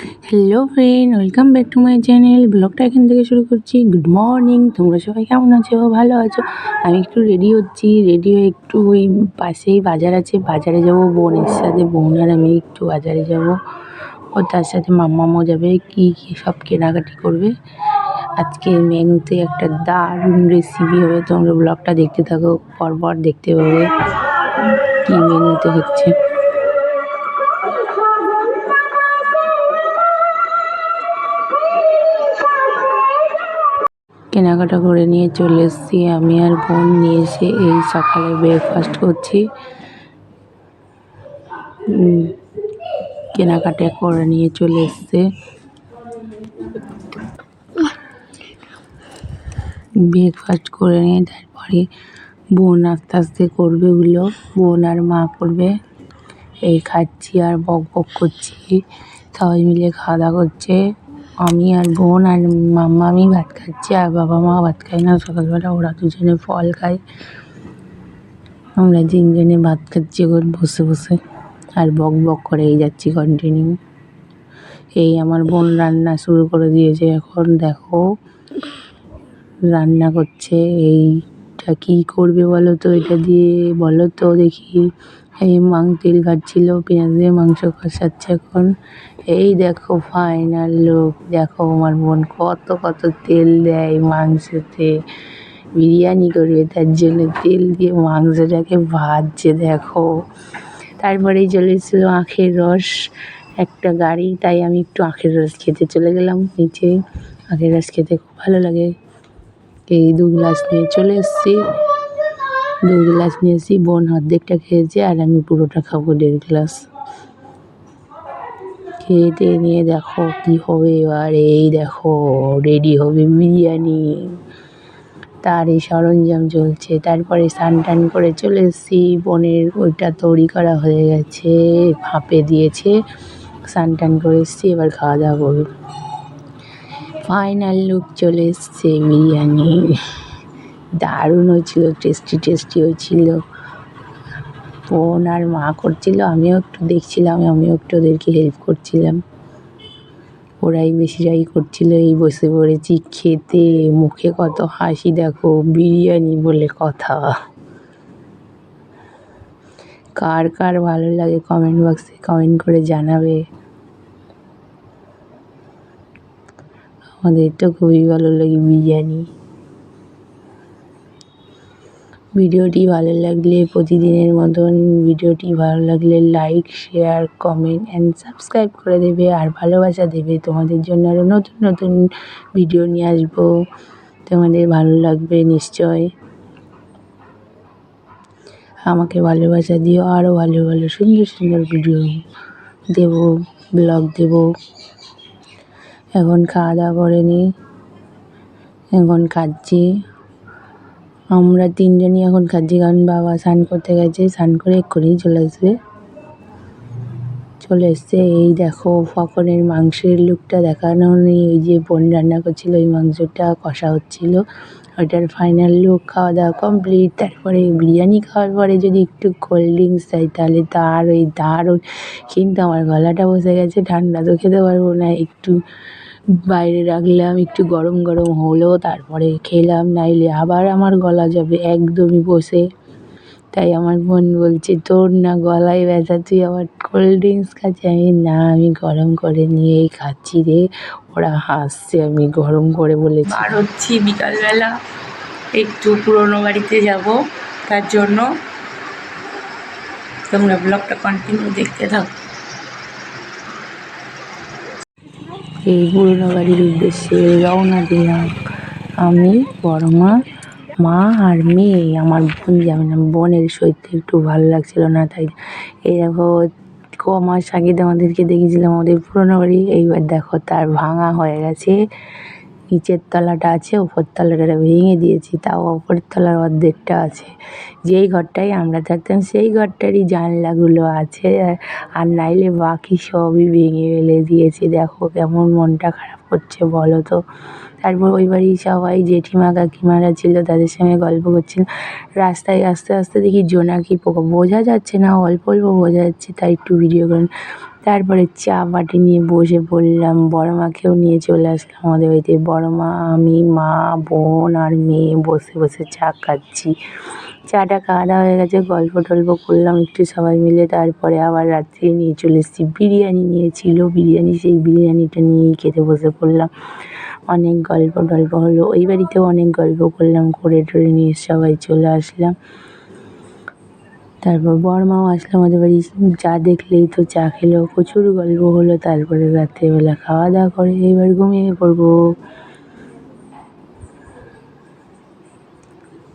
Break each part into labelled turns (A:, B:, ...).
A: Hello friend, welcome back to my channel. ব্লগটা এখান থেকে শুরু করছি। গুড মর্নিং, তোমরা সবাই কেমন আছো? ভালো আছো? আমি একটু রেডি হচ্ছি। রেডি হয়ে একটু ওই পাশেই বাজার আছে, বাজারে যাব বোনের সাথে। বোন আর আমি একটু বাজারে যাব, ও তার সাথে মাম্মামও যাবে। কি কি সব কেনাকাটি করবে। আজকে মেনুতে একটা দারুণ রেসিপি হবে, তোমরা ব্লগটা দেখতে থাকো, পরপর দেখতে পাবে কি মেনুতে হচ্ছে। কেনাকাটা করে নিয়ে চলে এসেছি আমি আর বোন। নিয়ে এসে এই সকালে ব্রেকফাস্ট করছি। কেনাকাটা করে নিয়ে চলে এসছে। ব্রেকফাস্ট করে নিয়ে তারপরে বোন আস্তে আস্তে করবে, ওগুলো বোন আর মা করবে। এই খাচ্ছি আর বক বক করছি, সবাই মিলে খাওয়া দাওয়া করছে। আমি আর বোন আর মাম্মা আমি ভাত খাচ্ছি, আর বাবা মা ভাত খায় না সকালবেলা, ওরা দুজনে ফল খায়। আমরা তিনজনে ভাত খাচ্ছি এখন বসে বসে, আর বক বক করেই যাচ্ছি কন্টিনিউ। এই আমার বোন রান্না শুরু করে দিয়েছে, এখন দেখো রান্না করছে। এইটা কি করবে বলো তো, এটা দিয়ে বলো তো দেখি। এই তেল কাটছিল, পেঁয়াজ দিয়ে মাংস কষাচ্ছে এখন। এই দেখো ফাইনাল লুক, দেখো আমার বোন কত কত তেল দেয় মাংসতে। বিরিয়ানি করবে তার জন্য তেল দিয়ে মাংসটাকে ভাজছে দেখো। তারপরেই চলে এসেছিলো আখের রস, একটা গাড়ি, তাই আমি একটু আখের রস খেতে চলে গেলাম নিচে। আখের রস খেতে খুব ভালো লাগে। এই 2 গ্লাস নিয়ে চলে এসেছি। 2 গ্লাস নিয়েছি, বোন অর্ধেকটা খেয়েছে আর আমি পুরোটা খাবো 1.5 গ্লাস। খেয়ে নিয়ে দেখো কি হবে এবার। এই দেখো রেডি হবে বিরিয়ানি, তার এই সরঞ্জাম চলছে। তারপরে স্নান টান করে চলে এসেছি। বোনের ওইটা তৈরি করা হয়ে গেছে, ভাপে দিয়েছে। স্নান টান করে এসেছি, এবার খাওয়া দাওয়া করব। ফাইনাল লুক চলে এসছে বিরিয়ানি। দারুণ হয়েছিল, টেস্টি টেস্টি হয়েছিল। বোন আর মা করছিল, আমিও একটু দেখছিলাম, আমিও একটু ওদেরকে হেল্প করছিলাম। ওরাই বেশিরাই করছিল। এই বসে পড়েছি খেতে, মুখে কত হাসি দেখো, বিরিয়ানি বলে কথা। কার কার ভালো লাগে কমেন্ট বক্সে কমেন্ট করে জানাবে। আমাদের তো খুবই ভালো লাগে বিরিয়ানি। ভিডিওটি ভালো লাগলে, প্রতিদিনের মতন ভিডিওটি ভালো লাগলে like, share, comment and subscribe করে দেবে, আর ভালোবাসা দেবে। তোমাদের জন্য আরও নতুন নতুন ভিডিও নিয়ে আসবো, তোমাদের ভালো লাগবে নিশ্চয়। আমাকে ভালোবাসা দিও, আরও ভালো ভালো সুন্দর সুন্দর ভিডিও দেবো, ব্লগ দেবো। এখন খাওয়া দাওয়া করে নিই, এখন খাচ্ছি। আমরা তিনজনই এখন খাচ্ছি, কারণ বাবা স্নান করতে গেছে, স্নান করে এক্ষুনি চলে আসবে। চলে এসছে। এই দেখো ফকনের মাংসের লুকটা দেখানো নেই, ওই যে বোন রান্না করছিল ওই মাংসটা কষা হচ্ছিল, ওইটার ফাইনাল লুক। খাওয়া দাওয়া কমপ্লিট। তারপরে বিরিয়ানি খাওয়ার পরে যদি একটু কোল্ড ড্রিঙ্কস চাই তাহলে দারুণ। কিন্তু আমার গলাটা বসে গেছে, ঠান্ডা তো খেতে পারবো না, একটু বাইরে রাখলাম, একটু গরম গরম হলো তারপরে খেলাম, নাইলে আবার আমার গলা যাবে একদমই বসে। তাই আমার বোন বলছে তোর না গলায় ব্যথা, তুই আবার কোল্ড ড্রিঙ্কস খাচ্ছি। আমি গরম করে নিয়েই খাচ্ছি রে। ওরা হাসছে আমি গরম করে বলেছি। বার হচ্ছি বিকালবেলা, একটু পুরোনো বাড়িতে যাব, তার জন্য তোমরা ব্লগটা কন্টিনিউ দেখতে থাকো। এই পুরোনো বাড়ির উদ্দেশ্যে রওনা দিলাম আমি, বড় মা, মা আর মেয়ে। আমার বোন যাবে না, বোনের শরীরটা একটু ভালো লাগছিল না, তাই এই দেখো মাস আগে আমাদেরকে দেখেছিলাম আমাদের পুরোনো বাড়ি, এইবার দেখো তার ভাঙা হয়ে গেছে। নিচের তলাটা আছে, ওপর তলাটা ভেঙে দিয়েছি, তাও ওপরের তলার অর্ধেকটা আছে। যেই ঘরটায় আমরা থাকতাম সেই ঘরটারই জানলাগুলো আছে, আর নাইলে বাকি সবই ভেঙে ফেলে দিয়েছে। দেখো কেমন মনটা খারাপ করছে বলো তো। তারপর ওই বাড়ির সবাই জেঠিমা কাকিমারা ছিল, তাদের সঙ্গে গল্প করছিল। রাস্তায় আস্তে আস্তে দেখি জোনাকি পোকা, বোঝা যাচ্ছে না, অল্প অল্প বোঝা যাচ্ছে, তাই একটু ভিডিও করে তারপরে চা বাটি নিয়ে বসে পড়লাম, বড় মাকেও নিয়ে চলে আসলাম আমাদের বাড়িতে। বড় মা, আমি, মা, বোন আর মেয়ে বসে বসে চা খাচ্ছি। চাটা খাওয়া দাওয়া হয়ে গেছে, গল্প টল্প করলাম একটু সবাই মিলে। তারপরে আবার রাত্রে নিয়ে চলে এসেছি বিরিয়ানি নিয়েছিল, বিরিয়ানি, সেই বিরিয়ানিটা নিয়েই খেতে বসে পড়লাম। অনেক গল্প টল্প হলো, ওই বাড়িতেও অনেক গল্প করলাম, করে টরে নিয়ে সবাই চলে আসলাম। তারপর বড়মাও আসলো আমাদের বাড়ি, চা দেখলেই তো চা খেলো, প্রচুর গল্প হলো। তারপরে রাত্রেবেলা খাওয়া দাওয়া করে এবার ঘুমিয়ে পড়বো।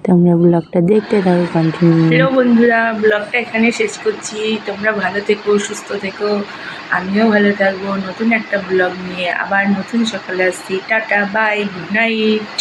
A: তোমরা ব্লগটা দেখতে থাকো কন্টিনিউ।
B: হ্যালো বন্ধুরা, ব্লগটা এখানে শেষ করছি। তোমরা ভালো থেকো, সুস্থ থেকো, আমিও ভালো থাকবো। নতুন একটা ব্লগ নিয়ে আবার নতুন সকালে আসছি। Tata, bye, good night.